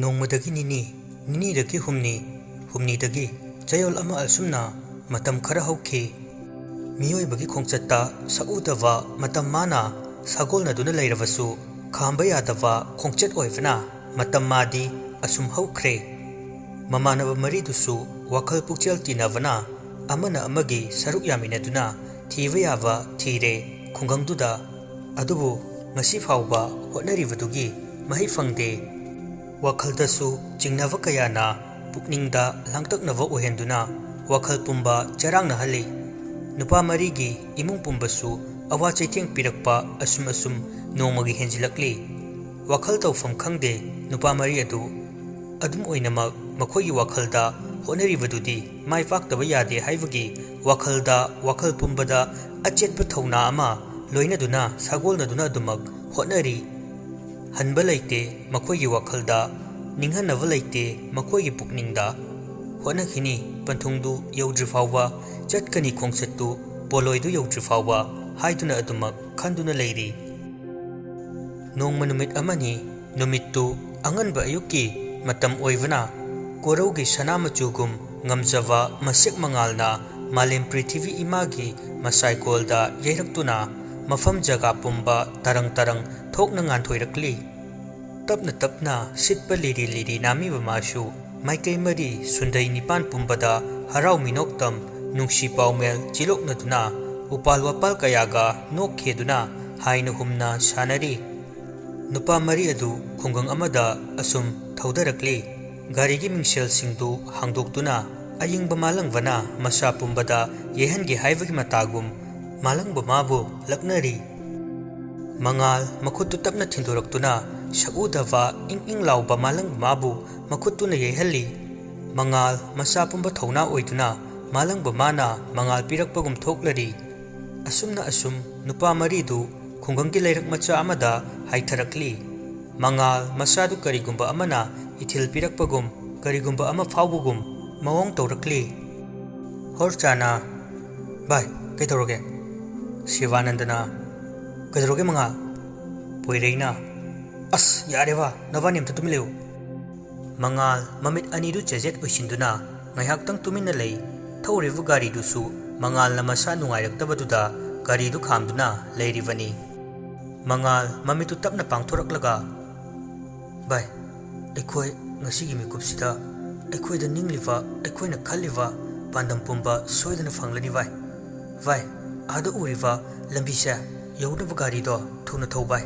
ꯅꯣꯡꯃꯗꯒꯤ ꯅꯤꯅꯤꯗꯒꯤ ꯍꯨꯝꯅꯤꯗꯒꯤ ꯆꯌꯣꯜ ꯑꯃ ꯑꯁꯨꯝꯅ ꯃꯇꯝ ꯈꯔ ꯍꯧꯈꯤ꯫ ꯃꯤꯑꯣꯏꯕꯒꯤ ꯈꯣꯡꯆꯠꯇ ꯁꯛꯎꯗꯕ ꯃꯇꯝ ꯃꯥꯅ ꯁꯥꯒꯣꯜꯅꯗꯨꯅ ꯂꯩꯔꯕꯁꯨ ꯈꯥꯝꯕ ꯌꯥꯗꯕ ꯈꯣꯡꯆꯠ ꯑꯣꯏꯕꯅ ꯃꯇꯝ ꯃꯥꯗꯤ ꯑꯁꯨꯝ ꯍꯧꯈ꯭ꯔꯦ꯫ ꯃꯃꯥꯟꯅꯕ ꯃꯔꯤꯗꯨꯁꯨ ꯋꯥꯈꯜ ꯄꯨꯛꯆꯦꯜ ꯇꯤꯟꯅꯕꯅ ꯑꯃꯅ ꯑꯃꯒꯤ ꯁꯔꯨꯛ ꯌꯥꯃꯤꯟꯅꯗꯨꯅ ꯊꯤꯕ ꯌꯥꯕ ꯊꯤꯔꯦ ꯈꯨꯡꯒꯪꯗꯨꯗ꯫ ꯑꯗꯨꯕꯨ ꯉꯁꯤ ꯐꯥꯎꯕ ꯍꯣꯠꯅꯔꯤꯕꯗꯨꯒꯤ ꯃꯍꯩ ꯐꯪꯗꯦ꯫ ꯋꯥꯈꯜꯗꯁꯨ ꯆꯤꯡꯅꯕ ꯀꯌꯥꯅ ꯄꯨꯛꯅꯤꯡꯗ ꯂꯥꯡꯇꯛꯅꯕ ꯑꯣꯏꯍꯟꯗꯨꯅ ꯋꯥꯈꯜ ꯄꯨꯝꯕ ꯆꯔꯥꯡꯅꯍꯜꯂꯤ꯫ ꯅꯨꯄꯥ ꯃꯔꯤꯒꯤ ꯏꯃꯨꯡ ꯄꯨꯝꯕꯁꯨ ꯑꯋꯥ ꯆꯩꯊꯦꯡ ꯄꯤꯔꯛꯄ ꯑꯁꯨꯝ ꯅꯣꯡꯃꯒꯤ ꯍꯦꯟꯖꯤꯜꯂꯛꯂꯤ꯫ ꯋꯥꯈꯜ ꯇꯧꯐꯝ ꯈꯪꯗꯦ ꯅꯨꯄꯥ ꯃꯔꯤ ꯑꯗꯨ꯫ ꯑꯗꯨꯝ ꯑꯣꯏꯅꯃꯛ ꯃꯈꯣꯏꯒꯤ ꯋꯥꯈꯜꯗ ꯍꯣꯠꯅꯔꯤꯕꯗꯨꯗꯤ ꯃꯥꯏ ꯄꯥꯛꯇꯕ ꯌꯥꯗꯦ ꯍꯥꯏꯕꯒꯤ ꯋꯥꯈꯜꯗ ꯋꯥꯈꯜ ꯄꯨꯝꯕꯗ ꯑꯆꯦꯠꯄ ꯊꯧꯅꯥ ꯑꯃ ꯂꯣꯏꯅꯗꯨꯅ ꯁꯥꯒꯣꯜꯅꯗꯨꯅ ꯑꯗꯨꯃꯛ ꯍꯣꯠꯅꯔꯤ꯫ ꯍꯟꯕ ꯂꯩꯇꯦ ꯃꯈꯣꯏꯒꯤ ꯋꯥꯈꯜꯗ, ꯅꯤꯡꯍꯟꯅꯕ ꯂꯩꯇꯦ ꯃꯈꯣꯏꯒꯤ ꯄꯨꯛꯅꯤꯡꯗ꯫ ꯍꯣꯠꯅꯈꯤꯅꯤ ꯄꯟꯊꯨꯡꯗꯨ ꯌꯧꯗ꯭ꯔꯤ ꯐꯥꯎꯕ, ꯆꯠꯀꯅꯤ ꯈꯣꯡꯆꯠꯇꯨ ꯄꯣꯂꯣꯏꯗꯨ ꯌꯧꯗ꯭ꯔꯤ ꯐꯥꯎꯕ ꯍꯥꯏꯗꯨꯅ ꯑꯗꯨꯃꯛ ꯈꯟꯗꯨꯅ ꯂꯩꯔꯤ꯫ ꯅꯣꯡꯃ ꯅꯨꯃꯤꯠ ꯑꯃꯅꯤ꯫ ꯅꯨꯃꯤꯠꯇꯨ ꯑꯉꯟꯕ ꯑꯌꯨꯛꯀꯤ ꯃꯇꯝ ꯑꯣꯏꯕꯅ ꯀꯣꯔꯧꯒꯤ ꯁꯅꯥ ꯃꯆꯨꯒꯨꯝ ꯉꯝꯖꯕ ꯃꯁꯦꯛ ꯃꯉꯥꯜꯅ ꯃꯥꯂꯦꯝ ꯄ꯭ꯔꯤꯊꯤꯕꯤ ꯏꯃꯥꯒꯤ ꯃꯁꯥꯏꯀꯣꯜꯗ ꯌꯩꯔꯛꯇꯨꯅ ꯃꯐꯝ ꯖꯒꯥ ꯄꯨꯝꯕ ꯇꯔꯪ ꯊꯣꯛꯅ ꯉꯥꯟꯊꯣꯏꯔꯛꯂꯤ꯫ ꯇꯞꯅ ꯇꯞꯅ ꯁꯤꯠꯄ ꯂꯤꯔꯤ ꯂꯤꯔꯤ ꯅꯥꯝꯃꯤꯕ ꯃꯥꯁꯨ ꯃꯥꯏꯀꯩ ꯃꯔꯤ ꯁꯨꯟꯗꯩ ꯅꯤꯄꯥꯟ ꯄꯨꯝꯕꯗ ꯍꯔꯥꯎ ꯃꯤꯅꯣꯛꯇꯝ ꯅꯨꯡꯁꯤ ꯄꯥꯎꯃꯦꯜ ꯆꯤꯂꯣꯛꯅꯗꯨꯅ ꯎꯄꯥꯜ ꯋꯥꯄꯥꯜ ꯀꯌꯥꯒ ꯅꯣꯛꯈꯦꯗꯨꯅ ꯍꯥꯏꯅ ꯍꯨꯝꯅ ꯁꯥꯟꯅꯔꯤ꯫ ꯅꯨꯄꯥ ꯃꯔꯤ ꯑꯗꯨ ꯈꯨꯡꯒꯪ ꯑꯃꯗ ꯑꯁꯨꯝ ꯊꯧꯗꯔꯛꯂꯤ꯫ ꯒꯥꯔꯤꯒꯤ ꯃꯤꯡꯁꯦꯜꯁꯤꯡꯗꯨ ꯍꯥꯡꯗꯣꯛꯇꯨꯅ ꯑꯏꯪꯕ ꯃꯥꯂꯪꯕꯅ ꯃꯁꯥ ꯄꯨꯝꯕꯗ ꯌꯩꯍꯟꯒꯦ ꯍꯥꯏꯕꯒꯤ ꯃꯇꯥꯒꯨꯝ ꯃꯥꯂꯪꯕ ꯃꯥꯕꯨ ꯂꯛꯅꯔꯤ꯫ ꯃꯉꯥꯜ ꯃꯈꯨꯠꯇꯨ ꯇꯞꯅ ꯊꯤꯟꯗꯣꯔꯛꯇꯨꯅ ꯁꯛꯎꯗꯕ ꯏꯪ ꯂꯥꯎꯕ ꯃꯥꯂꯪꯕ ꯃꯥꯕꯨ ꯃꯈꯨꯠꯇꯨꯅ ꯌꯩꯍꯜꯂꯤ꯫ ꯃꯉꯥꯜ ꯃꯆꯥ ꯄꯨꯝꯕ ꯊꯧꯅꯥ ꯑꯣꯏꯗꯨꯅ ꯃꯥꯂꯪꯕ ꯃꯥꯅ ꯃꯉꯥꯜ ꯄꯤꯔꯛꯄꯒꯨꯝ ꯊꯣꯛꯂꯔꯤ꯫ ꯑꯁꯨꯝꯅ ꯅꯨꯄꯥ ꯃꯔꯤꯗꯨ ꯈꯨꯡꯒꯪꯒꯤ ꯂꯩꯔꯛ ꯃꯆꯥ ꯑꯃꯗ ꯍꯥꯏꯊꯔꯛꯂꯤ꯫ ꯃꯉꯥꯜ ꯃꯆꯥꯗꯨ ꯀꯔꯤꯒꯨꯝꯕ ꯑꯃꯅ ꯏꯊꯤꯜ ꯄꯤꯔꯛꯄꯒꯨꯝ, ꯀꯔꯤꯒꯨꯝꯕ ꯑꯃ ꯐꯥꯎꯕꯒꯨꯝ ꯃꯑꯣꯡ ꯇꯧꯔꯛꯂꯤ꯫ ꯍꯣꯔꯆꯥꯅ "ꯚꯥꯏ ꯀꯩꯗꯧꯔꯒꯦ?" ꯁꯤꯕꯥꯅꯟꯗꯅ "ꯀꯩꯗꯧꯔꯒꯦ ꯃꯉꯥꯜ?" ꯄꯣꯏꯔꯩꯅ "ꯑꯁ ꯌꯥꯔꯦꯕ ꯅꯕꯥꯅꯤ ꯑꯝꯇ ꯇꯨꯃꯤꯟ ꯂꯩꯌꯨ." ꯃꯉꯥꯜ ꯃꯃꯤꯠ ꯑꯅꯤꯗꯨ ꯆꯦꯖꯦꯠ ꯑꯣꯏꯁꯤꯟꯗꯨꯅ ꯉꯥꯏꯍꯥꯛꯇꯪ ꯇꯨꯃꯤꯟꯅ ꯂꯩ꯫ ꯊꯧꯔꯤꯕ ꯒꯥꯔꯤꯗꯨꯁꯨ ꯃꯉꯥꯜꯅ ꯃꯁꯥ ꯅꯨꯡꯉꯥꯏꯔꯛꯇꯕꯗꯨꯗ ꯒꯥꯔꯤꯗꯨ ꯈꯥꯝꯗꯨꯅ ꯂꯩꯔꯤꯕꯅꯤ꯫ ꯃꯉꯥꯜ ꯃꯃꯤꯠꯇꯨ ꯇꯞꯅ ꯄꯥꯡꯊꯣꯔꯛꯂꯒ "ꯚꯥꯏ, ꯑꯩꯈꯣꯏ ꯉꯁꯤꯒꯤ ꯃꯤꯀꯨꯞꯁꯤꯗ ꯑꯩꯈꯣꯏꯗ ꯅꯤꯡꯂꯤꯕ, ꯑꯩꯈꯣꯏꯅ ꯈꯜꯂꯤꯕ ꯄꯥꯟꯗꯝ ꯄꯨꯝꯕ ꯁꯣꯏꯗꯅ ꯐꯪꯂꯅꯤ ꯚꯥꯏ꯫ ꯚꯥꯏ, ꯑꯥꯗ ꯎꯔꯤꯕ ꯂꯝꯕꯤꯁꯦ ꯌꯧꯅꯕ ꯒꯥꯔꯤꯗꯣ ꯊꯨꯅ ꯊꯧ ꯚꯥꯏ."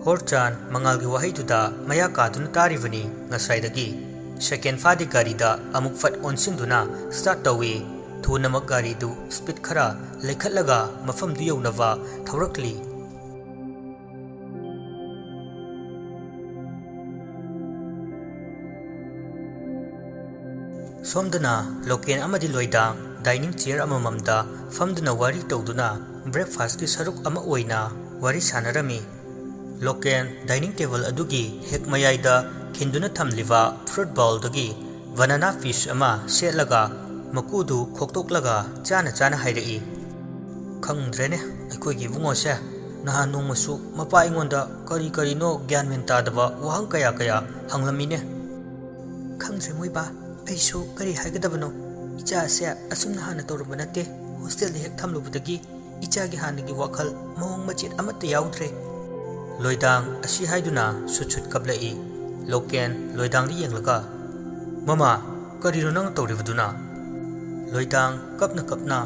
ꯍꯣꯔꯆꯥꯟ ꯃꯉꯥꯜꯒꯤ ꯋꯥꯍꯩꯗꯨꯗ ꯃꯌꯥ ꯀꯥꯗꯨꯅ ꯇꯥꯔꯤꯕꯅꯤ ꯉꯁꯥꯏꯗꯒꯤ꯫ ꯁꯦꯀꯦꯟ ꯐꯥꯗꯦ ꯒꯥꯔꯤꯗ ꯑꯃꯨꯛ ꯐꯠ ꯑꯣꯟꯁꯤꯟꯗꯨꯅ ꯁ꯭ꯇꯥꯔꯠ ꯇꯧꯏ꯫ ꯊꯨꯅꯃꯛ ꯒꯥꯔꯤꯗꯨ ꯁ꯭ꯄꯤꯗ ꯈꯔ ꯂꯩꯈꯠꯂꯒ ꯃꯐꯝꯗꯨ ꯌꯧꯅꯕ ꯊꯧꯔꯛꯂꯤ꯫ ꯁꯣꯝꯗꯅ ꯂꯣꯀꯦꯟ ꯑꯃꯗꯤ ꯂꯣꯏꯗꯥꯡ ꯗꯥꯏꯅꯤꯡ ꯆꯤꯌꯔ ꯑꯃꯃꯝꯗ ꯐꯝꯗꯨꯅ ꯋꯥꯔꯤ ꯇꯧꯗꯨꯅ ꯕ꯭ꯔꯦꯛꯐꯥꯁꯠꯀꯤ ꯁꯔꯨꯛ ꯑꯃ ꯑꯣꯏꯅ ꯋꯥꯔꯤ ꯁꯥꯅꯔꯝꯃꯤ꯫ ꯂꯣꯀꯦꯟ ꯗꯥꯏꯅꯤꯡ ꯇꯦꯕꯜ ꯑꯗꯨꯒꯤ ꯍꯦꯛ ꯃꯌꯥꯏꯗ ꯈꯤꯟꯗꯨꯅ ꯊꯝꯂꯤꯕ ꯐ꯭ꯔꯨꯠ ꯕꯥꯎꯜꯗꯒꯤ ꯕꯅꯥꯅꯥ ꯄꯤꯁ ꯑꯃ ꯁꯦꯠꯂꯒ ꯃꯀꯨꯗꯨ ꯈꯣꯛꯇꯣꯛꯂꯒ ꯆꯥꯅ ꯍꯥꯏꯔꯛꯏ꯫ "ꯈꯪꯗ꯭ꯔꯦꯅꯦ ꯑꯩꯈꯣꯏꯒꯤ ꯏꯕꯨꯡꯉꯣꯁꯦ, ꯅꯍꯥꯟ ꯅꯣꯡꯃꯁꯨ ꯃꯄꯥ ꯑꯩꯉꯣꯟꯗ ꯀꯔꯤꯅꯣ ꯒ꯭ꯌꯥꯟ ꯃꯦꯟ ꯇꯥꯗꯕ ꯋꯥꯍꯪ ꯀꯌꯥ ꯍꯪꯂꯝꯃꯤꯅꯦ꯫ ꯈꯪꯗ꯭ꯔꯦ ꯃꯣꯏ ꯕꯥ, ꯑꯩꯁꯨ ꯀꯔꯤ ꯍꯥꯏꯒꯗꯕꯅꯣ꯫ ꯏꯆꯥꯁꯦ ꯑꯁꯨꯝꯅ ꯍꯥꯟꯅ ꯇꯧꯔꯝꯕ ꯅꯠꯇꯦ꯫ ꯍꯣꯁꯇꯦꯜꯗ ꯍꯦꯛ ꯊꯝꯂꯨꯕꯗꯒꯤ ꯏꯆꯥꯒꯤ ꯍꯥꯟꯅꯒꯤ ꯋꯥꯈꯜ ꯃꯑꯣꯡ ꯃꯆꯦꯠ ꯑꯃꯠꯇ ꯌꯥꯎꯗ꯭ꯔꯦ." ꯂꯣꯏꯗꯥꯡ ꯑꯁꯤ ꯍꯥꯏꯗꯨꯅ ꯁꯨꯠ ꯀꯞꯂꯛꯏ꯫ ꯂꯣꯀꯦꯟ ꯂꯣꯏꯗꯥꯡꯗ ꯌꯦꯡꯂꯒ "ꯃꯃꯥ, ꯀꯔꯤꯅꯣ ꯅꯪꯅ ꯇꯧꯔꯤꯕꯗꯨꯅ?" ꯂꯣꯏꯗꯥꯡ ꯀꯞꯅ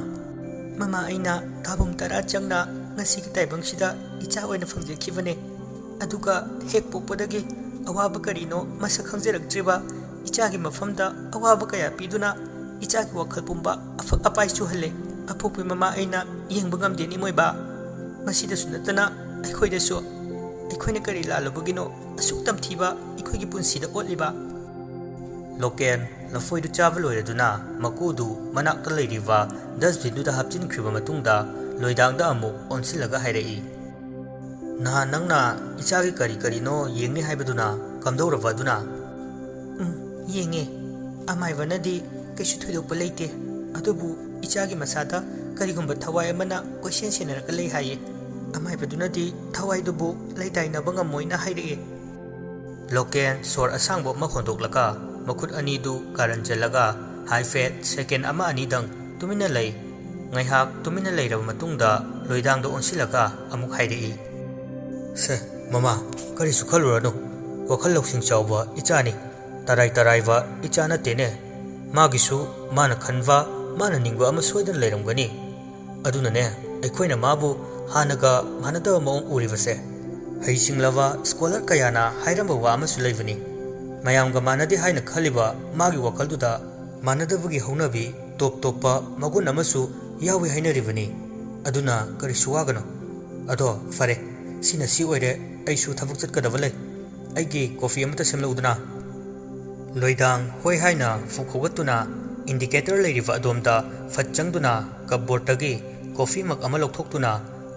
"ꯃꯃꯥ, ꯑꯩꯅ ꯊꯥꯕꯨꯝ 10 ꯆꯪꯅ ꯉꯁꯤꯒꯤ ꯇꯥꯏꯕꯪꯁꯤꯗ ꯏꯆꯥ ꯑꯣꯏꯅ ꯐꯪꯖꯈꯤꯕꯅꯦ꯫ ꯑꯗꯨꯒ ꯍꯦꯛ ꯄꯣꯛꯄꯗꯒꯤ ꯑꯋꯥꯕ ꯀꯔꯤꯅꯣ ꯃꯁꯛ ꯈꯪꯖꯔꯛꯇ꯭ꯔꯤꯕ ꯏꯆꯥꯒꯤ ꯃꯐꯝꯗ ꯑꯋꯥꯕ ꯀꯌꯥ ꯄꯤꯗꯨꯅ ꯏꯆꯥꯒꯤ ꯋꯥꯈꯜ ꯄꯨꯝꯕ ꯑꯐꯛ ꯑꯄꯥꯏ ꯆꯨꯍꯜꯂꯦ꯫ ꯑꯄꯣꯛꯄꯤ ꯃꯃꯥ ꯑꯩꯅ ꯌꯦꯡꯕ ꯉꯝꯗꯦꯅꯤ ꯃꯣꯏꯕꯥ꯫ ꯃꯁꯤꯗꯁꯨ ꯅꯠꯇꯅ ꯑꯩꯈꯣꯏꯗꯁꯨ ꯑꯩꯈꯣꯏꯅ ꯀꯔꯤ ꯂꯥꯜꯂꯨꯕꯒꯤꯅꯣ ꯑꯁꯨꯛ ꯇꯝꯊꯤꯕ ꯑꯩꯈꯣꯏꯒꯤ ꯄꯨꯟꯁꯤꯗ ꯑꯣꯠꯂꯤꯕ?" ꯂꯣꯀꯦꯟ ꯂꯐꯣꯏꯗꯨ ꯆꯥꯕ ꯂꯣꯏꯔꯗꯨꯅ ꯃꯀꯨꯗꯨ ꯃꯅꯥꯛꯇ ꯂꯩꯔꯤꯕ ꯗꯁꯕꯤꯟꯗꯨꯗ ꯍꯥꯞꯆꯤꯟꯈ꯭ꯔꯕ ꯃꯇꯨꯡꯗ ꯂꯣꯏꯗꯥꯡꯗ ꯑꯃꯨꯛ ꯑꯣꯟꯁꯤꯜꯂꯒ ꯍꯥꯏꯔꯛꯏ꯫ "ꯅꯍꯥꯟ ꯅꯪꯅ ꯏꯆꯥꯒꯤ ꯀꯔꯤꯅꯣ ꯌꯦꯡꯅꯤ ꯍꯥꯏꯕꯗꯨꯅ ꯀꯝꯗꯧꯔꯕ ꯑꯗꯨꯅ ꯌꯦꯡꯉꯦ ꯑꯃꯥꯏꯕꯅꯗꯤ ꯀꯩꯁꯨ ꯊꯣꯏꯗꯣꯛꯄ ꯂꯩꯇꯦ ꯑꯗꯨꯕꯨ ꯏꯆꯥꯒꯤ ꯃꯁꯥꯗ ꯀꯔꯤꯒꯨꯝꯕ ꯊꯋꯥꯏ ꯑꯃꯅ ꯀꯣꯏꯁꯦꯟ ꯁꯦꯟꯅꯔꯒ ꯂꯩ ꯍꯥꯏꯌꯦ ꯑꯃꯥꯏꯕꯗꯨꯅꯗꯤ ꯊꯋꯥꯏꯗꯨꯕꯨ ꯂꯩꯇꯥꯏꯅꯕ ꯉꯝꯃꯣꯏꯅ ꯍꯥꯏꯔꯛꯑꯦ ꯂꯣꯀꯦꯟ ꯁꯣꯔ ꯑꯁꯥꯡꯕ ꯑꯃ ꯍꯣꯟꯗꯣꯛꯂꯒ ꯃꯈꯨꯠ ꯑꯅꯤꯗꯨ ꯀꯥꯔꯟꯖꯜꯂꯒ ꯍꯥꯏꯐꯦꯠ ꯁꯦꯀꯦꯟ ꯑꯃ ꯑꯅꯤꯗꯪ ꯇꯨꯃꯤꯟꯅ ꯂꯩ ꯉꯥꯏꯍꯥꯛ ꯇꯨꯃꯤꯟꯅ ꯂꯩꯔꯕ ꯃꯇꯨꯡꯗ ꯂꯣꯏꯗꯥꯡꯗ ꯑꯣꯟꯁꯤꯜꯂꯒ ꯑꯃꯨꯛ ꯍꯥꯏꯔꯛꯏ ꯁꯦ ꯃꯃꯥ ꯀꯔꯤꯁꯨ ꯈꯜꯂꯨꯔꯅꯨ ꯋꯥꯈꯜ ꯂꯧꯁꯤꯡ ꯆꯥꯎꯕ ꯏꯆꯥꯅꯤ ꯇꯔꯥꯏ ꯇꯔꯥꯏꯕ ꯏꯆꯥ ꯅꯠꯇꯦꯅꯦ ꯃꯥꯒꯤꯁꯨ ꯃꯥꯅ ꯈꯟꯕ ꯃꯥꯅ ꯅꯤꯡꯕ ꯑꯃ ꯁꯣꯏꯗꯅ ꯂꯩꯔꯝꯒꯅꯤ ꯑꯗꯨꯅꯅꯦ ꯑꯩꯈꯣꯏꯅ ꯃꯥꯕꯨ ꯍꯥꯟꯅꯒ ꯃꯥꯟꯅꯗꯕ ꯃꯑꯣꯡ ꯎꯔꯤꯕꯁꯦ ꯍꯩꯁꯤꯡꯂꯕ ꯁ꯭ꯀꯣꯂꯔ ꯀꯌꯥꯅ ꯍꯥꯏꯔꯝꯕ ꯋꯥ ꯑꯃꯁꯨ ꯂꯩꯕꯅꯤ ꯃꯌꯥꯝꯒ ꯃꯥꯟꯅꯗꯦ ꯍꯥꯏꯅ ꯈꯜꯂꯤꯕ ꯃꯥꯒꯤ ꯋꯥꯈꯜꯗꯨꯗ ꯃꯥꯟꯅꯗꯕꯒꯤ ꯍꯧꯅꯕꯤ ꯇꯣꯞ ꯇꯣꯞꯄ ꯃꯒꯨꯟ ꯑꯃꯁꯨ ꯌꯥꯎꯏ ꯍꯥꯏꯅꯔꯤꯕꯅꯤ ꯑꯗꯨꯅ ꯀꯔꯤꯁꯨ ꯋꯥꯒꯅꯨ ꯑꯗꯣ ꯐꯔꯦ ꯁꯤꯅ ꯁꯤ ꯑꯣꯏꯔꯦ ꯑꯩꯁꯨ ꯊꯕꯛ ꯆꯠꯀꯗꯕ ꯂꯩ ꯑꯩꯒꯤ ꯀꯣꯐꯤ ꯑꯃꯇ ꯁꯦꯝꯂꯛꯎꯗꯅ ꯂꯣꯏꯗꯥꯡ ꯍꯣꯏ ꯍꯥꯏꯅ ꯐꯨꯛ ꯍꯧꯒꯠꯇꯨꯅ ꯏꯟꯗꯤꯀꯦꯇꯔ ꯂꯩꯔꯤꯕ ꯑꯗꯣꯝꯗ ꯐꯠ ꯆꯪꯗꯨꯅ ꯀꯞꯕꯣꯔꯗꯇꯒꯤ ꯀꯣꯐꯤ ꯃꯛ ꯑꯃ ꯂꯧꯊꯣꯛꯇꯨꯅ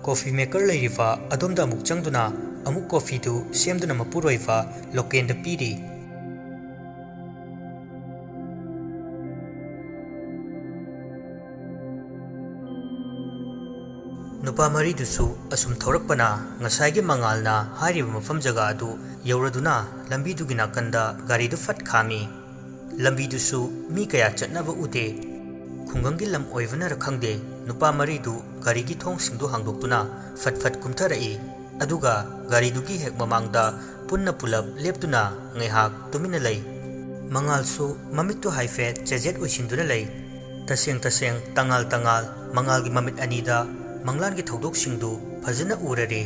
ꯀꯣꯐꯤ ꯃꯦꯀꯔ ꯂꯩꯔꯤꯕ ꯑꯗꯣꯝꯗ ꯑꯃꯨꯛ ꯆꯪꯗꯨꯅ ꯑꯃꯨꯛ ꯀꯣꯐꯤꯗꯨ ꯁꯦꯝꯗꯨꯅ ꯃꯄꯨꯔꯣꯏꯕ ꯂꯣꯀꯦꯟꯗ ꯄꯤꯔꯤ नुपा मरीदुसु असुम थौरकपना ngसाइगे मंगालना हारिब मफम जगा अदु यौरदुना लंबीदुगी नाकंदा गारीदु फट खामी लंबीदुसु मी कया चटनबा उदे खुंगंगी लम ओइवनर खंगदे नुपा मरीदु गारीगी थोंगसिंदु हांगदोक्तुना फट फट कुमथरई अदुगा गारीदुगी हेक ममांगदा पुन्ना पुलब लेप्तुना ngaiहak तुमिना लै मंगालसु ममित्तु हाइफेट चेजेट उसिंदुना लै तसेंग तसेंग तंगाल तंगाल मंगालगी ममित अनीदा मंगलान की थौदोक सिंधु फजना उररे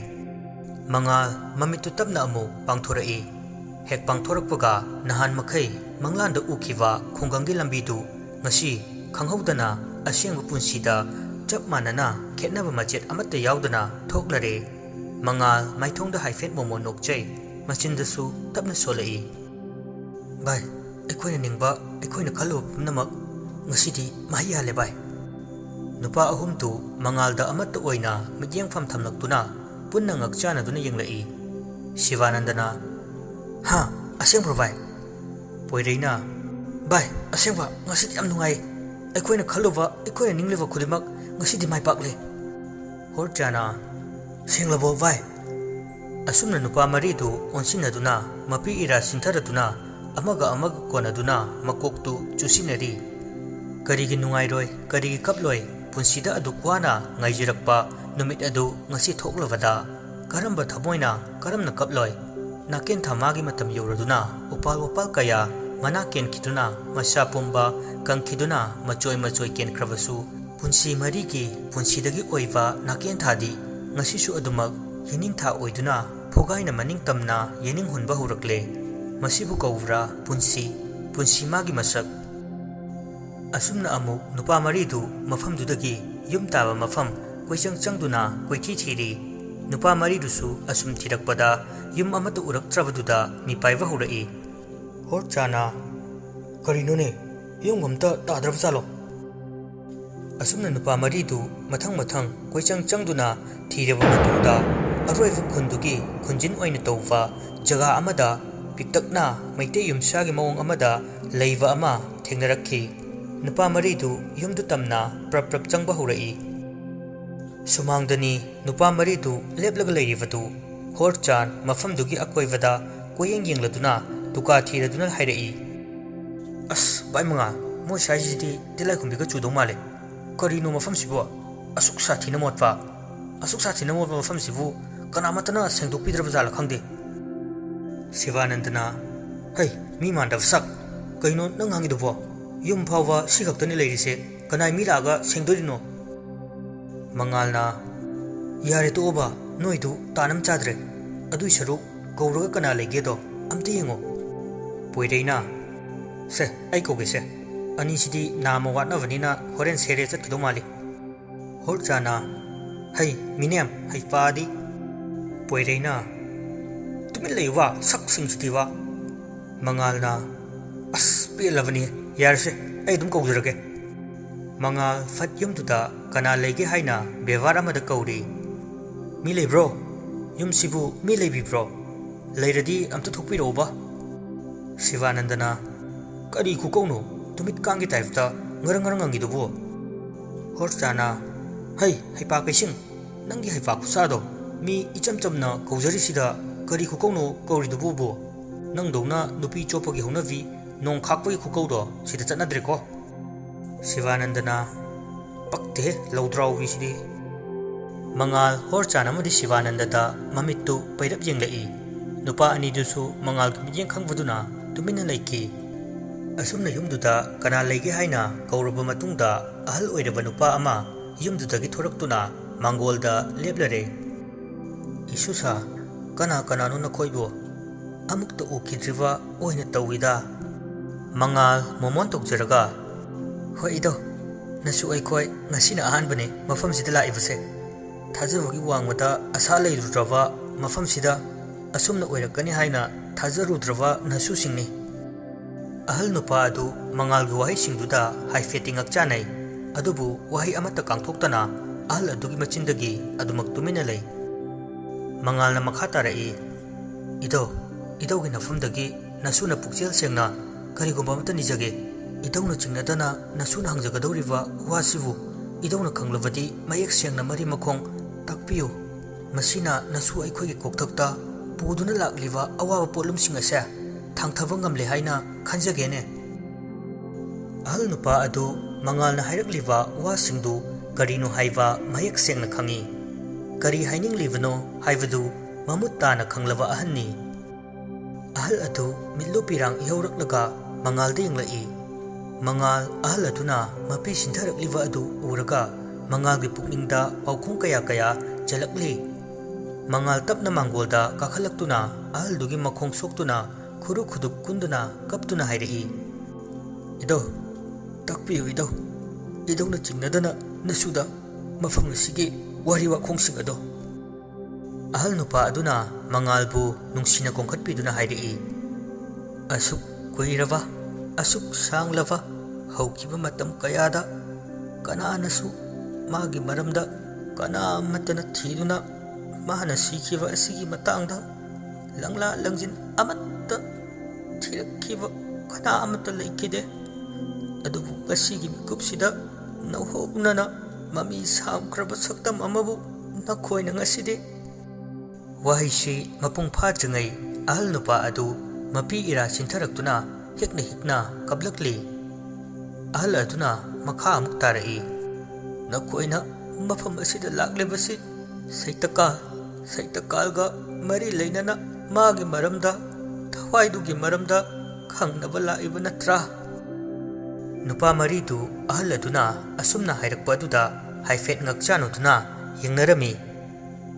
मंगाल ममितु तबना अमु पांथोरई हेक पांथोरकपगा नहान मखै मंगलान द उखिवा खुंगंगी लंबीदु ngasi खंगहौदना असेंग पुंसीदा चप मानना खेतनब मचेत अमत्त यावदना थोकलरे मंगाल माइथोंदा हाइफेट मोमो नोकचै मचिंदसु तबना सोलई बाय एखोइना निंगबा एखोइना खलो पुनमक ngasiदी माहियाले बाय नुपा अहुमतु मंगालदा अमत्त ओइना मियेंगफम थमलक्तुना पुन्ना ngakchanaduna yenglai शिवानंदना हा असेंब्रो बाय पोइरेना बाय असेंबा ngasidi yam nungai अखोइना खलुबा अखोइना निंगलेबा खुदिमक ngasidi mai pakle horjana senglabo बाय असुमना नुपा मरीदु ओनसिनदुना मपी इरा सिंथरदुना अमगा अमगा कोनदुना मकोक्तु चुसिनरी करिगी नुंगाइरोय करिगी कपलोय पुंसीदा अदु क्वाना ngaijirakpa numit adu ngasi thoklawada karamba thamoina karamna kaploy naken thamagi matam yoraduna upal upal kaya mana ken khiduna masa pumba kangkhiduna machoi machoi ken kravasu punsi mari ki punsidagi oiva naken thadi ngasi su adumak yening tha oiduna phogaina maning tamna yening hunba hurakle masibu kawra punsi punsi magi masak असुमना अमुक नुपा मरीदु मफमदुदगी yum ताबा मफम कोइचंग चंगदुना कोइथि three नुपा मरीदुसु assume थिरकपदा yum अमत उरक्त्रबदुदा मिपाइवा हुरई होरचाना करिनोने yum गमता ताद्रब चालो असुमना नुपा मरीदु मथंग मथंग कोइचंग चंगदुना थिरबा मतुंदा अरोइव खुंदुगी खुंजिन ओइन तौवा जगा अमदा पिक्तकना मैते युमसागी मवंग अमदा लैवा अमा थेंगरखी नुपा मरीदु युमदु तमना प्रप प्रप चंगबा हुरई सुमांगदनी नुपा मरीदु लेपलग लैरिबदु होरचान मफमदुगी अकोइवदा कोयेंग येंगलदुना तुका थीरदुना हाइरई अस bye मंगा मोय साइजिदी तिलाई खुंबिगा चुदो माले करिनो मफमसिबो असुक साथिना मोटपा मफमसिबु कनामतना सेंदोकपिद्रब जाला खंगदे शिवानंदना है मी मांडव सक कइनो नंग हांगिदुबो युम फावा सिखक्तनि लैरिसे कनाय मी लागा सेंदोरिनो मंगालना यारे तोबा नोइदु तानम चाद्रे अदुइ सरुक कौरगा कना लेगेदो अमते येंगो पोइरेना से आई कोगेसे अनिसिदी नाम वाटनवनिना होरेन सेरे चतकिदो माली होरचाना है मिनेम है पादी पोइरेना तुमिन लेवा सक्सिंगसिदिवा मंगालना अस पेलवनी यारसे आई दुम कौजरगे मंगाल फट युमदुदा कना लेगे हाइना बेवार अमदा कौरी मी लेब्रो युमसिबु मी लेबिब्रो लेरदी अमता थोकपिरोबा Shivanandana kari kukauno tumit kangi taifta ngarang ngangidubu Horchana hai haipa kaising nangi haipa kusado mi icham chamna kaujari sida kari kukauno kauridubu bo nangdona nupi chopagi hunavi nong khakpagi kukaudo sida chatnadreko Shivanandana pakte laudrau visidi Mangal Horchana madi Shivanandada mamittu pairap yenglai nupa ani dusu mangal kimiyeng khangwaduna tumina laiki asumna yumduda kana leige haina kauraba matungda ahal oiraba nupa ama yumdudagi thoraktuna mangolda leblare isusa kana no nakhoibo amukta ukidriva oina tawida mangal momon tokjaraga hoido nasu aikoi ngasina ahanbane mafam sida laibase thajawagi wangmata asa leirudrava mafam sida asumna oirakani haina thajarudrava nasu singni ahal nupa adu mangal gi wahi singduda haifeting akchanai adubu wahi amata kangthoktana ahal adugi machindagi adumak tumina lei mangal na makhata rai ido gi nafumdagi nasuna pukchel sengna karigomba mata nijage idawna chingnadana nasuna hangjagadoriwa wasibu idawna khanglawadi mayek sengna mari makhong takpiyo masina nasu aikhogi kokthakta puduna lakliwa awawa polum singasa thangthava ngamle haina khanjagene ahal nupa adu mangal na hairakliwa wa singdu karino haiwa mayek sengna khangi kari haining livano haivadu mamuta na khanglawa ahanni ahal adu millo pirang ihawraklaga mangal de inglai mangal ahal aduna mapi sintharakliwa adu uraga mangal gi pukningda paukhung kaya jalakli mangal tapna mangolda kakhalaktuna ahal dugi makhong soktuna khuru khuduk kunduna kaptuna hairei ido takpiyo ido na chingnadana nasuda mafam asigi wari wa khongsing ado ahal nupa aduna mangalbu nungsina kongkhatpiduna hairei asuk koirava asuk sanglava haukiba matam kayada kananasu magi maramda kana matana thiduna mahana sikhiva asigi matangda langla langjin amatta thirakhiva kana amata laikide adubu asigi mikupsida nauhoknana mami samkraba saktam amabu nakhoina ngaside wahishi mapung phajangai ahal nupa adu mapi ira sintaraktuna hikna kablakli ahal aduna makha amuk tarai nakhoina mafam asida laklebasi saitakal mari leinana magi maramda thawaidugi maramda khangnaba laiba natra nupa maridu ahal aduna asumna hairakpa aduda haifet ngakchanuduna yengnarami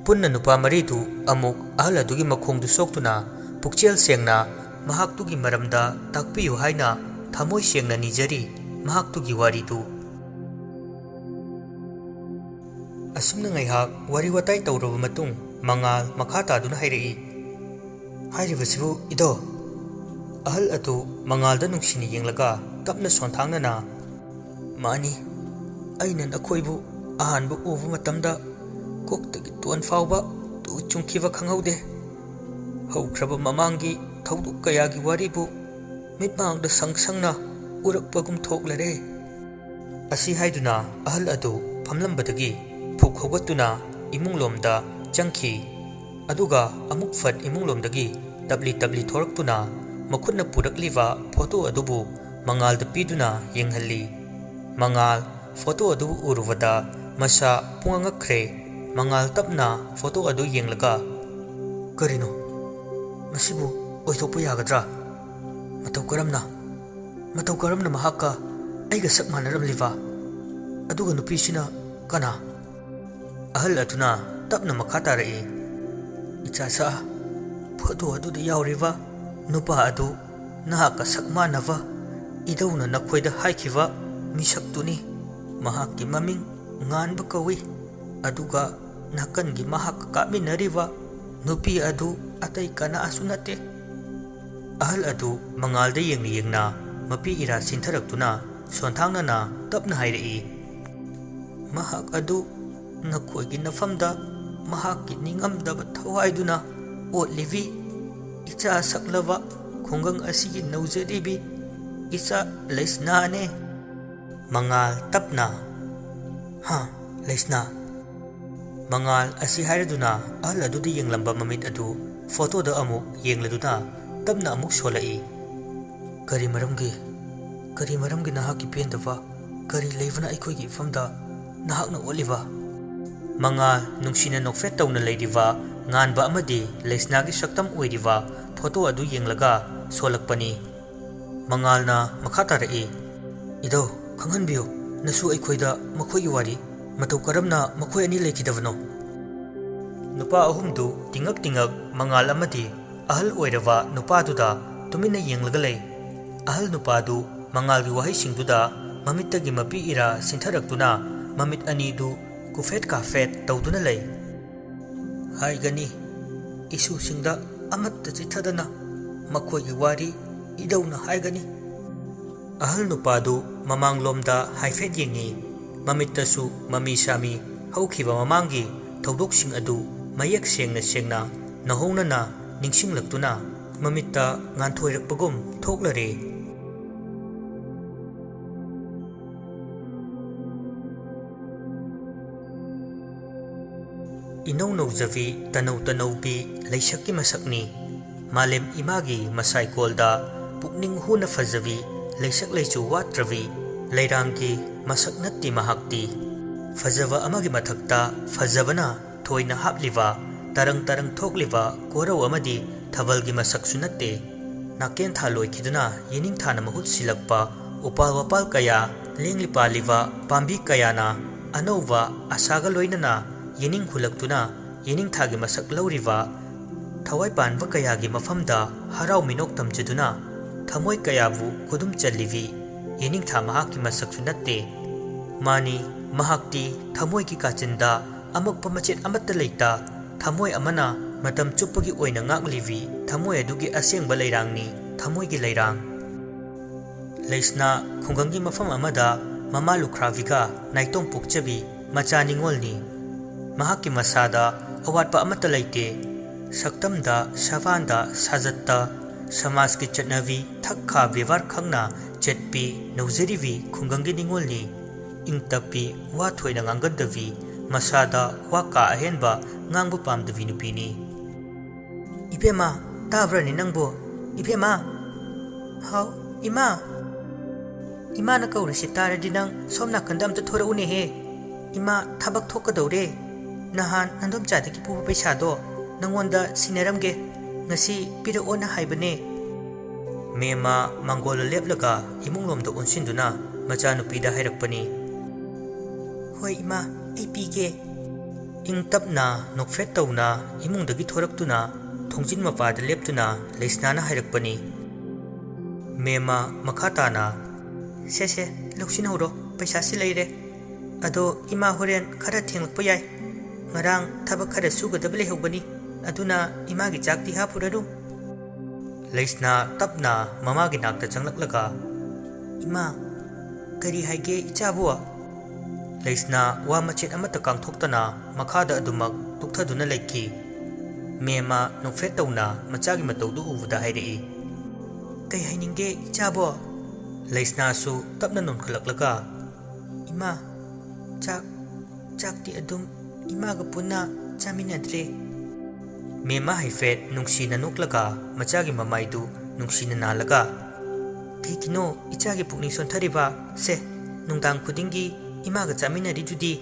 punna nupa maridu amuk ahal adugi makhongdu soktuna pukchel sengna mahaktugi maramda takpiyu haina thamoi sengna nijari mahaktugi waridu asumna ngaihak wari watai tawraba matung mangal makhata aduna hairei hairibasibu ido ahal atu mangalda nungsini yenglaga tapna sonthangnana mani aina nakhoibu ahanbu ubu matamda koktagi ton fawba tu chungkhiba khanghaude haukraba mamangi thawdu kayagi waribu mitmangda sangsangna urakpagum thoklare asi haiduna ahal atu phamlambadagi phuk hogatuna imunglomda changki aduga amuk fat imunglomdagi tabli thoraktuna makhutna purakliwa photo adubu mangalda piduna yenghalli mangal photo adu uruvada masa pungangakre mangal tapna photo adu yenglaga karino masibu oithopu yagadra matau karamna mahaka aiga sak manaramliwa aduga nupisina kana ahal atuna tapna makhata rai ichasa photo adu da yauriwa nupa adu nahaka sak manava idawna nakhoida haikhiwa misaktuni mahakki maming nganba kawi aduga nakangi mahak kaminariwa nupi adu atai kana asunate ahal adu mangalda yengna mapi ira sintaraktuna sonthangnana tapna hairei mahak adu nakhoigi nafamda mahakki ningamdaba thawaiduna otlivi icha saklava ꯈꯨꯡꯒꯪ ꯑꯁꯤꯒꯤ ꯅꯧꯖꯔꯤꯕꯤ ꯏꯆꯥ ꯂꯩꯁꯅꯥꯅꯦ꯫ ꯃꯉꯥꯜ ꯇꯞꯅ ꯍꯥ ꯂꯩꯁꯅꯥ꯫ ꯃꯉꯥꯜ ꯑꯁꯤ ꯍꯥꯏꯔꯗꯨꯅ ꯑꯍꯜ ꯑꯗꯨꯗ ꯌꯦꯡꯂꯝꯕ ꯃꯃꯤꯠ ꯑꯗꯨ ꯐꯣꯇꯣꯗ ꯑꯃꯨꯛ ꯌꯦꯡꯂꯗꯨꯅ ꯇꯞꯅ ꯑꯃꯨꯛ ꯁꯣꯜꯂꯛꯏ꯫ ꯀꯔꯤ ꯃꯔꯝꯒꯤ ꯅꯍꯥꯛꯀꯤ ꯄꯦꯟꯗꯕ ꯀꯔꯤ ꯂꯩꯕꯅ ꯑꯩꯈꯣꯏꯒꯤ ꯏꯐꯝꯗ ꯅꯍꯥꯛꯅ ꯑꯣꯠꯂꯤꯕ? ꯃꯉꯥꯜ ꯅꯨꯡꯁꯤꯅ ꯅꯣꯛꯐꯦꯠ ꯇꯧꯅ ꯂꯩꯔꯤꯕ ꯉꯥꯟꯕ ꯑꯃꯗꯤ ꯂꯩꯁꯅꯥꯒꯤ ꯁꯛꯇꯝ ꯑꯣꯏꯔꯤꯕ ꯐꯣꯇꯣ ꯑꯗꯨ ꯌꯦꯡꯂꯒ ꯁꯣꯜꯂꯛꯄꯅꯤ꯫ ꯃꯉꯥꯜꯅ ꯃꯈꯥ ꯇꯥꯔꯛꯏ, ꯏꯙꯧ ꯈꯪꯍꯟꯕꯤꯌꯨ ꯅꯁꯨ ꯑꯩꯈꯣꯏꯗ ꯃꯈꯣꯏꯒꯤ ꯋꯥꯔꯤ ꯃꯇꯧ ꯀꯔꯝꯅ ꯃꯈꯣꯏ ꯑꯅꯤ ꯂꯩꯈꯤꯗꯕꯅꯣ? ꯅꯨꯄꯥ ꯑꯍꯨꯝꯗꯨ ꯇꯤꯡꯉꯛ ꯃꯉꯥꯜ ꯑꯃꯗꯤ ꯑꯍꯜ ꯑꯣꯏꯔꯕ ꯅꯨꯄꯥꯗꯨꯗ ꯇꯨꯃꯤꯟꯅ ꯌꯦꯡꯂꯒ ꯂꯩ꯫ ꯑꯍꯜ ꯅꯨꯄꯥꯗꯨ ꯃꯉꯥꯜꯒꯤ ꯋꯥꯍꯩꯁꯤꯡꯗꯨꯗ ꯃꯃꯤꯠꯇꯒꯤ ꯃꯄꯤ ꯏꯔꯥ ꯁꯤꯟꯊꯔꯛꯇꯨꯅ ꯃꯃꯤꯠ ꯑꯅꯤꯗꯨ ꯀꯨꯐꯦꯠ ꯀꯥꯐꯦꯠ ꯇꯧꯗꯨꯅ ꯂꯩ꯫ ꯍꯥꯏꯒꯅꯤ ꯏꯁꯨꯁꯤꯡꯗ ꯑꯃꯠꯇ ꯆꯤꯠꯊꯗꯅ ꯃꯈꯣꯏꯒꯤ ꯋꯥꯔꯤ ꯏꯙꯧꯅ ꯍꯥꯏꯒꯅꯤ꯫ ꯑꯍꯜ ꯅꯨꯄꯥꯗꯨ ꯃꯃꯥꯡꯂꯣꯝꯗ ꯍꯥꯏꯐꯦꯠ ꯌꯦꯡꯉꯤ꯫ ꯃꯃꯤꯠꯇꯁꯨ ꯃꯃꯤ ꯁꯥꯃꯤ ꯍꯧꯈꯤꯕ ꯃꯃꯥꯡꯒꯤ ꯊꯧꯗꯣꯛꯁꯤꯡ ꯑꯗꯨ ꯃꯌꯦꯛ ꯁꯦꯡꯅ ꯅꯧꯍꯧꯅꯅ ꯅꯤꯡꯁꯤꯡꯂꯛꯇꯨꯅ ꯃꯃꯤꯠꯇ ꯉꯥꯟꯊꯣꯏꯔꯛꯄꯒꯨꯝ ꯊꯣꯛꯂꯔꯦ꯫ ꯏꯅꯧ ꯅꯧꯖꯕꯤ ꯇꯅꯧꯕꯤ ꯂꯩꯁꯛꯀꯤ ꯃꯁꯛꯅꯤ꯫ ꯃꯥꯂꯦꯝ ꯏꯃꯥꯒꯤ ꯃꯁꯥꯏꯀꯣꯜꯗ ꯄꯨꯛꯅꯤꯡ ꯍꯨꯅ ꯐꯖꯕꯤ ꯂꯩꯁꯛ ꯂꯩꯆꯨ ꯋꯥꯠꯇ꯭ꯔꯕꯤ ꯂꯩꯔꯥꯡꯒꯤ ꯃꯁꯛ ꯅꯠꯇꯦ ꯃꯍꯥꯛꯇꯤ꯫ ꯐꯖꯕ ꯑꯃꯒꯤ ꯃꯊꯛꯇ ꯐꯖꯕꯅ ꯊꯣꯏꯅ ꯍꯥꯞꯂꯤꯕ ꯇꯔꯪ ꯊꯣꯛꯂꯤꯕ ꯀꯣꯔꯧ ꯑꯃꯗꯤ ꯊꯥꯕꯜꯒꯤ ꯃꯁꯛꯁꯨ ꯅꯠꯇꯦ꯫ ꯅꯥꯀꯦꯟ ꯊꯥ ꯂꯣꯏꯈꯤꯗꯨꯅ ꯌꯦꯅꯤꯡꯊꯥꯅ ꯃꯍꯨꯠ ꯁꯤꯜꯂꯛꯄ ꯎꯄꯥꯜ ꯋꯥꯄꯥꯜ ꯀꯌꯥ ꯂꯦꯡꯂꯤ ꯄꯥꯜꯂꯤꯕ ꯄꯥꯝꯕꯤ ꯀꯌꯥꯅ ꯑꯅꯧꯕ ꯑꯁꯥꯒ ꯂꯣꯏꯅꯅ ꯌꯦꯅꯤꯡ ꯍꯨꯜꯂꯛꯇꯨꯅ ꯌꯦꯅꯤꯡꯊꯥꯒꯤ ꯃꯁꯛ ꯂꯧꯔꯤꯕ ꯊꯋꯥꯏ ꯄꯥꯟꯕ ꯀꯌꯥꯒꯤ ꯃꯐꯝꯗ ꯍꯔꯥꯎ ꯃꯤꯅꯣꯛ ꯇꯝꯖꯗꯨꯅ ꯊꯃꯣꯏ ꯀꯌꯥꯕꯨ ꯈꯨꯗꯨꯝ ꯆꯜꯂꯤꯕꯤ ꯌꯦꯅꯤꯡꯊꯥ ꯃꯍꯥꯛꯀꯤ ꯃꯁꯛꯁꯨ ꯅꯠꯇꯦ꯫ ꯃꯥꯅꯤ ꯃꯍꯥꯛꯇꯤ ꯊꯃꯣꯏꯒꯤ ꯀꯥꯆꯤꯟꯗ ꯑꯃꯛꯄ ꯃꯆꯦꯠ ꯑꯃꯠꯇ ꯂꯩꯇ ꯊꯃꯣꯏ ꯑꯃꯅ ꯃꯇꯝ ꯆꯨꯞꯄꯒꯤ ꯑꯣꯏꯅ ꯉꯥꯛꯂꯤꯕꯤ ꯊꯃꯣꯏ ꯑꯗꯨꯒꯤ ꯑꯁꯦꯡꯕ ꯂꯩꯔꯥꯡꯅꯤ ꯊꯃꯣꯏꯒꯤ ꯂꯩꯔꯥꯡ꯫ ꯂꯩꯁꯅꯥ ꯈꯨꯡꯒꯪꯒꯤ ꯃꯐꯝ ꯑꯃꯗ ꯃꯃꯥ ꯂꯨꯈ꯭ꯔꯥꯕꯤꯒ ꯅꯥꯏꯇꯣꯝ ꯄꯣꯛꯆꯕꯤ ꯃꯆꯥ ꯅꯤꯡꯉꯣꯜꯅꯤ꯫ ꯃꯍꯥꯛꯀꯤ ꯃꯁꯥꯗ ꯑꯋꯥꯠꯄ ꯑꯃꯠꯇ ꯂꯩꯇꯦ꯫ ꯁꯛꯇꯝꯗ ꯁꯕꯥꯟꯗ ꯁꯥꯖꯠꯇ ꯁꯃꯥꯖꯀꯤ ꯆꯠꯅꯕꯤ ꯊꯛ ꯈꯥ ꯕꯦꯕꯥꯔ ꯈꯪꯅ ꯆꯠꯄꯤ ꯅꯧꯖꯔꯤꯕꯤ ꯈꯨꯡꯒꯪꯒꯤ ꯅꯤꯡꯉꯣꯜꯅꯤ꯫ ꯏꯪ ꯇꯞꯄꯤ ꯋꯥ ꯊꯣꯏꯅ ꯉꯥꯡꯒꯟꯗꯕꯤ ꯃꯁꯥꯗ ꯋꯥ ꯀꯥ ꯑꯍꯦꯟꯕ ꯉꯥꯡꯕ ꯄꯥꯝꯗꯕꯤ ꯅꯨꯄꯤꯅꯤ꯫ ꯏꯕꯦꯝꯃ ꯇꯥꯕ꯭ꯔꯅꯦ ꯅꯪꯕꯣ? ꯏꯕꯦꯝꯃ! ꯍꯥꯎ ꯏꯃꯥ! ꯏꯃꯥꯅ ꯀꯧꯔꯤꯁꯤ ꯇꯥꯔꯗꯤ ꯅꯪ ꯁꯣꯝ ꯅꯥꯀꯟꯗ ꯑꯝꯇ ꯊꯣꯔꯛꯎꯅꯦꯍꯦ꯫ ꯏꯃꯥ ꯊꯕꯛ ꯊꯣꯛꯀꯗꯧꯔꯦ꯫ ꯅꯍꯥꯟ ꯅꯟꯗꯣꯝꯆꯥꯗꯒꯤ ꯄꯨꯕ ꯄꯩꯁꯥꯗꯣ ꯅꯪꯉꯣꯟꯗ ꯁꯤꯟꯅꯔꯝꯒꯦ ꯉꯁꯤ ꯄꯤꯔꯛꯑꯣꯅ ꯍꯥꯏꯕꯅꯦ꯫ ꯃꯦꯝꯃ ꯃꯥꯡꯒꯣꯜꯗ ꯂꯦꯞꯂꯒ ꯏꯃꯨꯡꯂꯣꯝꯗ ꯑꯣꯟꯁꯤꯟꯗꯨꯅ ꯃꯆꯥꯅꯨꯄꯤꯗ ꯍꯥꯏꯔꯛꯄꯅꯤ꯫ ꯍꯣꯏ ꯏꯃꯥ ꯑꯩ ꯄꯤꯒꯦ꯫ ꯏꯪ ꯇꯞꯅ ꯅꯣꯛꯐꯦꯠ ꯇꯧꯅ ꯏꯃꯨꯡꯗꯒꯤ ꯊꯣꯔꯛꯇꯨꯅ ꯊꯣꯡꯖꯤꯟ ꯃꯄꯥꯗ ꯂꯦꯞꯇꯨꯅ ꯂꯩꯁꯅꯥꯅ ꯍꯥꯏꯔꯛꯄꯅꯤ꯫ ꯃꯦꯝꯃ ꯃꯈꯥ ꯇꯥꯅ, ꯁꯦ ꯂꯧꯁꯤꯟꯍꯧꯔꯣ ꯄꯩꯁꯥꯁꯤ ꯂꯩꯔꯦ꯫ ꯑꯗꯣ ꯏꯃꯥ ꯍꯣꯔꯦꯟ ꯈꯔ ꯊꯦꯡꯂꯛꯄ ꯌꯥꯏ꯫ ꯉꯔꯥꯡ ꯊꯕꯛ ꯈꯔ ꯁꯨꯒꯗꯕ ꯂꯩꯍꯧꯕꯅꯤ ꯑꯗꯨꯅ ꯏꯃꯥꯒꯤ ꯆꯥꯛꯇꯤ ꯍꯥꯞꯄꯨꯔꯅꯨ꯫ ꯂꯩꯁꯅꯥ ꯇꯞꯅ ꯃꯃꯥꯒꯤ ꯅꯥꯛꯇ ꯆꯪꯂꯛꯂꯒ, ꯏꯃꯥ ꯀꯔꯤ ꯍꯥꯏꯒꯦ ꯏꯆꯥꯕꯨ? ꯂꯩꯁꯅꯥ ꯋꯥ ꯃꯆꯦꯠ ꯑꯃꯠꯇ ꯀꯥꯡꯊꯣꯛꯇꯅ ꯃꯈꯥꯗ ꯑꯗꯨꯃꯛ ꯇꯨꯛꯊꯗꯨꯅ ꯂꯩꯈꯤ꯫ ꯃꯦꯝꯃ ꯅꯣꯛꯐꯦꯠ ꯇꯧꯅ ꯃꯆꯥꯒꯤ ꯃꯇꯧꯗꯨ ꯎꯕꯗ ꯍꯥꯏꯔꯛꯏ, ꯀꯩ ꯍꯥꯏꯅꯤꯡꯒꯦ ꯏꯆꯥꯕꯣ? ꯂꯩꯁꯅꯥꯁꯨ ꯇꯞꯅ ꯅꯣꯟꯈꯠꯂꯛꯂꯒ, ꯏꯃꯥ ꯆꯥꯛꯇꯤ ꯑꯗꯨꯝ ꯏꯃꯥꯒ ꯄꯨꯟꯅ ꯆꯥꯃꯤꯟꯅꯗ꯭ꯔꯦ꯫ ꯃꯦꯝꯃ ꯍꯥꯏꯐꯦꯠ ꯅꯨꯡꯁꯤꯅ ꯅꯣꯛꯂꯒ ꯃꯆꯥꯒꯤ ꯃꯃꯥꯏꯗꯨ ꯅꯨꯡꯁꯤꯅ ꯅꯥꯜꯂꯒ, ꯀꯩꯒꯤꯅꯣ ꯏꯆꯥꯒꯤ ꯄꯨꯛꯅꯤꯡ ꯁꯣꯟꯊꯔꯤꯕ? ꯁꯦ ꯅꯨꯡꯗꯥꯡ ꯈꯨꯗꯤꯡꯒꯤ ꯏꯃꯥꯒ ꯆꯥꯃꯤꯟꯅꯔꯤꯗꯨꯗꯤ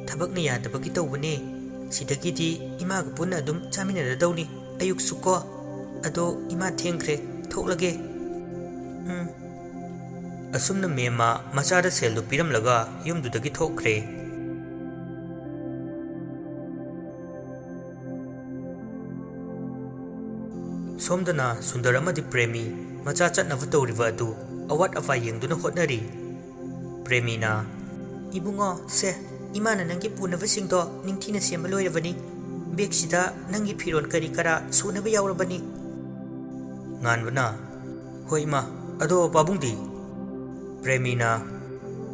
ꯊꯕꯛꯅ ꯌꯥꯗꯕꯒꯤ ꯇꯧꯕꯅꯦ꯫ ꯁꯤꯗꯒꯤꯗꯤ ꯏꯃꯥꯒ ꯄꯨꯟꯅ ꯑꯗꯨꯝ ꯆꯥꯃꯤꯟꯅꯔꯗꯧꯅꯤ ꯑꯌꯨꯛꯁꯨ ꯀꯣ꯫ ꯑꯗꯣ ꯏꯃꯥ ꯊꯦꯡꯈ꯭ꯔꯦ ꯊꯣꯛꯂꯒꯦ꯫ ꯑꯁꯨꯝꯅ ꯃꯦꯝꯃ ꯃꯆꯥꯗ ꯁꯦꯜꯗꯨ ꯄꯤꯔꯝꯂꯒ ꯌꯨꯝꯗꯨꯗꯒꯤ ꯊꯣꯛꯈ꯭ꯔꯦ꯫ ꯁꯣꯝꯗꯅ ꯁꯨꯟꯗꯔ ꯑꯃꯗꯤ ꯄ꯭ꯔꯦꯃꯤ ꯃꯆꯥ ꯆꯠꯅꯕ ꯇꯧꯔꯤꯕ ꯑꯗꯨ ꯑꯋꯥꯠ ꯑꯄꯥ ꯌꯦꯡꯗꯨꯅ ꯍꯣꯠꯅꯔꯤ꯫ ꯄ꯭ꯔꯦꯃꯤꯅ, ꯏꯕꯨꯡꯉꯣ ꯁꯦ ꯏꯃꯥꯅ ꯅꯪꯒꯤ ꯄꯨꯅꯕꯁꯤꯡꯗꯣ ꯅꯤꯡꯊꯤꯅ ꯁꯦꯝꯕ ꯂꯣꯏꯔꯕꯅꯤ꯫ ꯕꯦꯒꯁꯤꯗ ꯅꯪꯒꯤ ꯐꯤꯔꯣꯜ ꯀꯔꯤ ꯀꯔꯥ ꯁꯨꯅꯕ ꯌꯥꯎꯔꯕꯅꯤ꯫ ꯉꯥꯟꯕꯅ, ꯍꯣꯏ ꯏꯃꯥ, ꯑꯗꯣ ꯄꯥꯕꯨꯡꯗꯤ? ꯄ꯭ꯔꯦꯃꯤꯅ,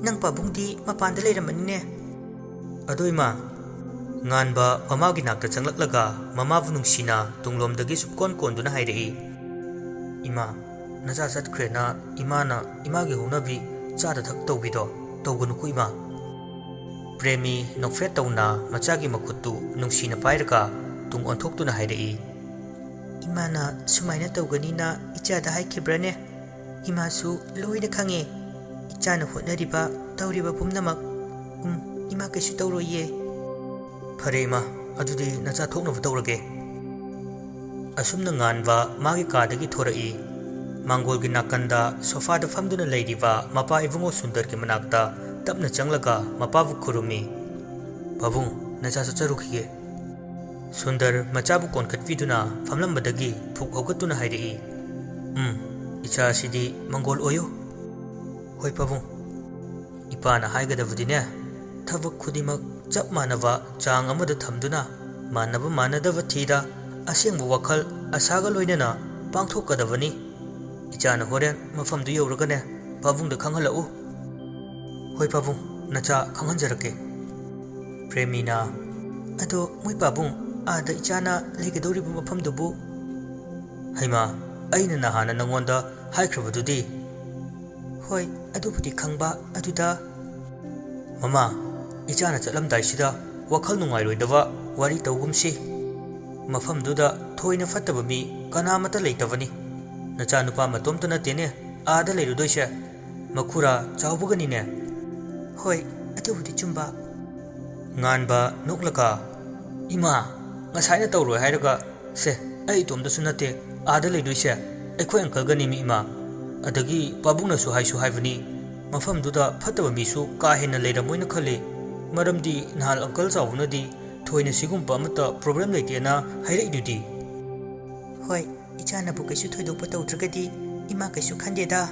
ꯅꯪ ꯄꯥꯕꯨꯡꯗꯤ ꯃꯄꯥꯟꯗ ꯂꯩꯔꯝꯃꯅꯤꯅꯦ꯫ ꯑꯗꯣ ꯏꯃꯥ? ꯉꯥꯟꯕ ꯃꯃꯥꯒꯤ ꯅꯥꯛꯇ ꯆꯪꯂꯛꯂꯒ ꯃꯃꯥꯕꯨ ꯅꯨꯡꯁꯤꯅ ꯇꯨꯡꯂꯣꯝꯗꯒꯤ ꯁꯨꯞꯀꯣꯟ ꯀꯣꯟꯗꯨꯅ ꯍꯥꯏꯔꯛꯏ, Ima, nacha chatkhrena imana imagi hunabi chada thak tawbido tawgunuku ima. Premi nokfet tawna machagi makhutu nungsina pairaka tung onthoktu na hairei. Imana sumaina tawganina ichada haikhibrane. Imasu loina khange. Ichana hotnariba tawriba pumnamak. Ima kaisu tawroye. Phare ima, adudi nacha thoknaba tawrage. Asumna nganwa magi kadagi thorai. Mangolgi nakanda sofada famduna leiriba mapa ibungo Sundar ki manakta tapna changlaga mapabu khurumi. Babung nacha chacharukhige. Sundar machabu konkhatviduna famlambadagi thuk haugatuna hairei. Icha sidi Mangol oyo. Hoi pabung. Ipana haigadavudine thabak khudimak chap manava chang amada thamduna manaba manadava thida asengbu wakhal asaga loinana pangthokadavani. Ichana horen mafamdu yoragane pabungda khanghalau. Hoi pabung nacha khanghanjarake. Premina ado moi pabung ada ichana legadoribu mafamdubu. Haima aina nahana nangonda haikrabadudi. Hoi adubudi khangba aduda. Mama ichana chatlamdaisida wakhal nungairoidava wari tawgumsi. Mafamduda thoina fattaba mi kanamata leitavani. Nacha nupa matomta natene aada leirudoise makhura chawbuganine. Hoi adubudi chumba. Nganba nuklaka ima ngasaina tawroi hairaga se ai tomdasu nate aada leidoise aikhoi ankalgani mi ima. Adagi pabungnasu haisu haivani mafamduda fattaba misu ka hena leiramoina khali. Maramdi nahal uncle chawbunadi thoina sigumpa amata problem leitena haireidudi. Hoi ichana bu kaisu thoidokpa tawdragadi ima kaisu khandeda.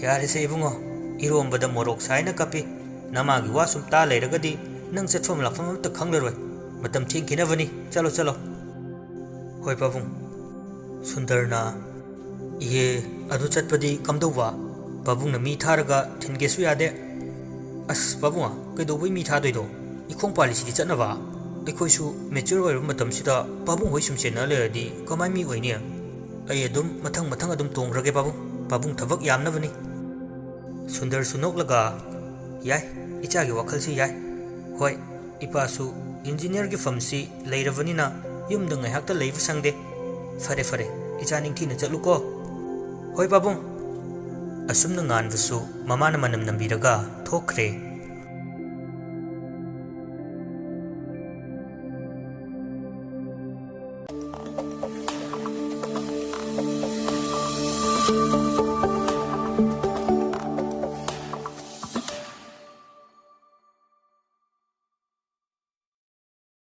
Yare se ibungo irombada morok saina kapi namagi wasum ta leiragadi nang chatfam lakfam amta khanglaroi matam thingkinavani chalo chalo. Hoi pabung. Sundarna iye adu chatpadi kamdauwa pabungna mi tharaga thingesu yade. As pabunga kaidobai mi thadoido ikhong palisidi chatnaba. Aikhoisu mature oiru matamsida pabung hoi sumsena leradi kamai mi oini. Ai adum mathang adum tongrage pabung thabak yamnabani. Sundar sunoklaga yai ichagi wakhalsi yai. Hoi ipasu engineer gi famsi leiravanina yumda ngaihakta leiba sangde. Fare icha ningthina chatluko. Hoi pabung. Asumna nganvasu mamana manam nambiraga thokre.